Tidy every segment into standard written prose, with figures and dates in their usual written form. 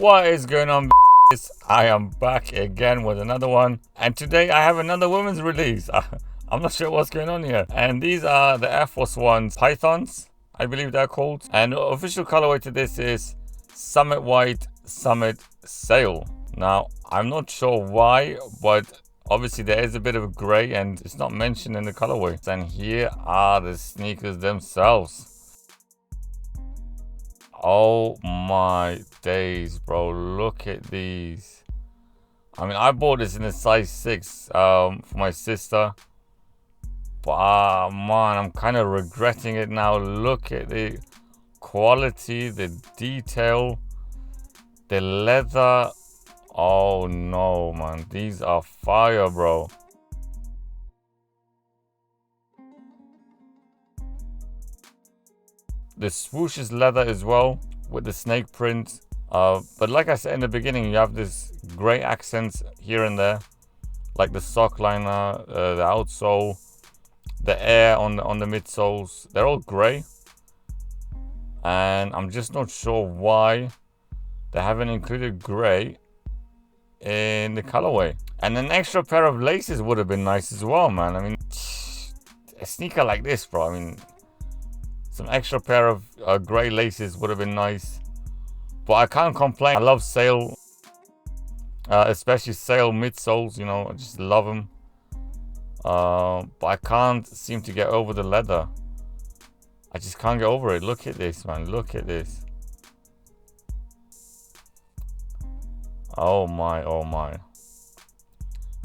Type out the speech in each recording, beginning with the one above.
What is going on? I am back again with another one, and today I have another women's release. I'm not sure what's going on here. And these are the Air Force Ones Pythons, I believe they're called. And the official colorway to this is Summit White Summit Sail. Now, I'm not sure why, but obviously there is a bit of gray and it's not mentioned in the colorway. And here are the sneakers themselves. Oh my days, bro, look at these. I mean, I bought this in a size 6 for my sister, but man, I'm kind of regretting it now. Look at the quality, the detail, the leather. Oh no, man, these are fire, bro. The swoosh is leather as well with the snake print. But like I said in the beginning, you have this gray accents here and there, like the sock liner, the outsole, the air on the midsoles. They're all gray, and I'm just not sure why they haven't included gray in the colorway. And an extra pair of laces would have been nice as well, man. I mean, a sneaker like this, bro. I mean, some extra pair of gray laces would have been nice, but I can't complain. I love sail, especially sail midsoles. You know, I just love them. But I can't seem to get over the leather. I just can't get over it. Look at this, man. Look at this. Oh my, oh my.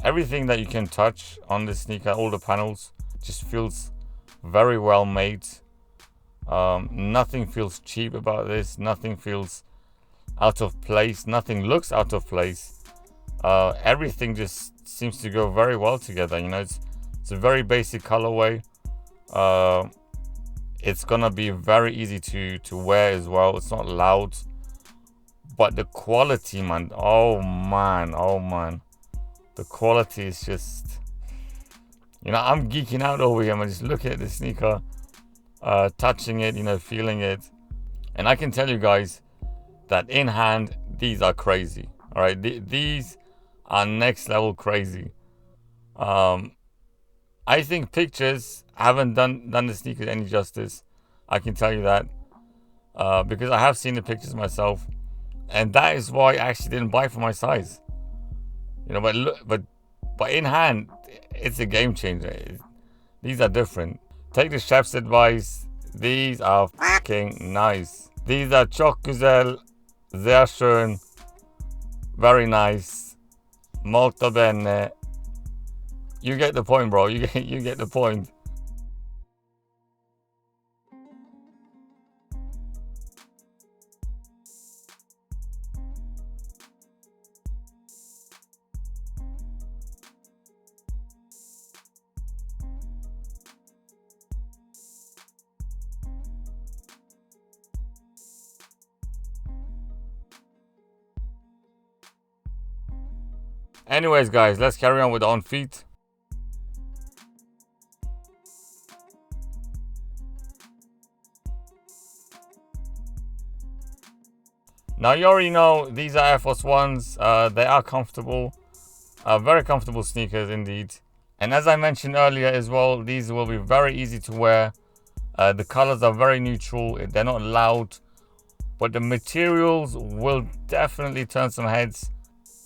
Everything that you can touch on this sneaker, all the panels, just feels very well made. Nothing feels cheap about this. Nothing feels out of place. Nothing looks out of place. Everything just seems to go very well together. You know, it's a very basic colorway. It's gonna be very easy to wear as well. It's not loud, but the quality, man. Oh man, oh man. The quality is just, you know, I'm geeking out over here. I'm just looking at the sneaker. Touching it, you know, feeling it, and I can tell you guys that in hand these are crazy. All right, these are next level crazy. I think pictures haven't done the sneakers any justice. I can tell you that because I have seen the pictures myself, and that is why I actually didn't buy for my size. You know, but look, but in hand, it's a game changer. These are different. Take the chef's advice. These are fucking nice. These are çok güzel, sehr schön, very nice, molto bene. You get the point, bro. You get the point. Anyways, guys, let's carry on with the on feet. Now, you already know these are Air Force Ones. They are comfortable, very comfortable sneakers indeed. And as I mentioned earlier as well, these will be very easy to wear. The colors are very neutral. They're not loud, but the materials will definitely turn some heads.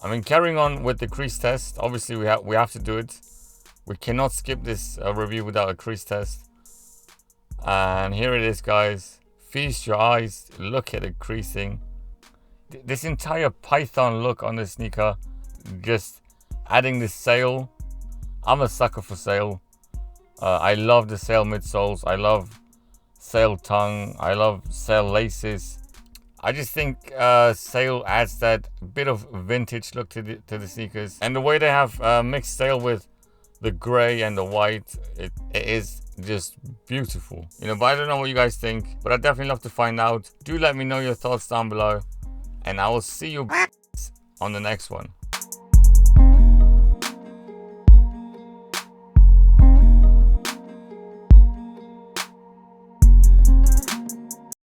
I mean, carrying on with the crease test, obviously we have to do it. We cannot skip this review without a crease test. And here it is, guys. Feast your eyes. Look at the creasing. This entire python look on the sneaker, just adding this sail. I'm a sucker for sail. I love the sail midsoles. I love sail tongue. I love sail laces. I just think sail adds that bit of vintage look to the sneakers, and the way they have mixed sail with the gray and the white, it is just beautiful. You know, but I don't know what you guys think, but I'd definitely love to find out. Do let me know your thoughts down below, and I will see you on the next one.